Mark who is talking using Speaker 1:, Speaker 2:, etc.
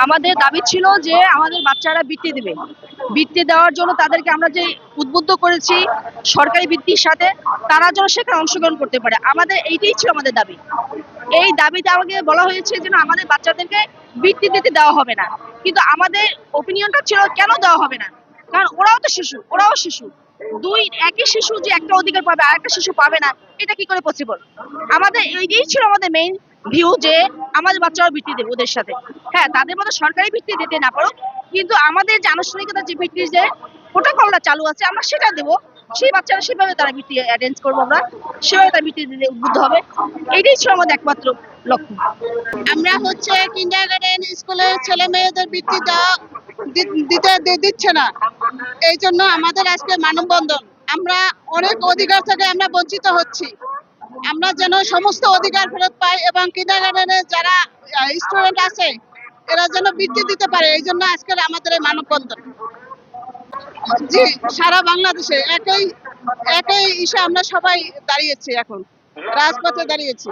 Speaker 1: আমাদের দাবি ছিল যে আমাদের বাচ্চারা বৃত্তি দেবে। বৃত্তি দেওয়ার জন্য তাদেরকে আমরা যে উদ্বুদ্ধ করেছি সরকারি বৃত্তির সাথে, তারা যেন সেখানে অংশগ্রহণ করতে পারে। আমাদের এইটাই ছিল আমাদের দাবি। এই দাবিতে আমাকে বলা হয়েছে যে না, আমাদের বাচ্চাদেরকে বৃত্তি দিতে দেওয়া হবে না। কিন্তু আমাদের ওপিনিয়নটা ছিল কেন দেওয়া হবে না, কারণ ওরাও তো শিশু, ওরাও শিশু। দুই একই শিশু যে একটা অধিকার পাবে আর একটা শিশু পাবে না, এটা কি করে পসিবল? আমাদের এইটাই ছিল আমাদের মেইন ভিউ যে আমাদের বাচ্চারা বৃত্তি দেবে ওদের সাথে। হ্যাঁ, তাদের মতো সরকারি বৃত্তি দিতে না পারো, কিন্তু আমাদের যে আনুষ্ঠানিকতা যে বৃত্তির যে প্রোটোকলটা চালু আছে আমরা সেটা দেবো। সেই বাচ্চারা সেভাবে তারা বৃত্তি অ্যারেঞ্জ করবো, আমরা সেভাবে তারা বৃত্তি দিতে উদ্বুদ্ধ হবে। এইটাই ছিল আমাদের একমাত্র লক্ষ্য।
Speaker 2: আমরা হচ্ছে কিন্ডারগার্টেন স্কুলের ছেলে মেয়েদের বৃত্তি দেওয়া দিচ্ছে না, এই জন্য আমাদের আজকে মানববন্ধন। আমরা অনেক অধিকার থেকে আমরা বঞ্চিত হচ্ছি। আমরা যেন সমস্ত অধিকার ফেরত পাই এবং কিন্ডারগার্টেনের যারা স্টুডেন্ট আছে এরা যেন বৃত্তি দিতে পারে, এই জন্য আজকের আমাদের এই মানববন্ধন। জি, সারা বাংলাদেশে একই একই ইসে আমরা সবাই দাঁড়িয়েছি, এখন রাজপথে দাঁড়িয়েছি।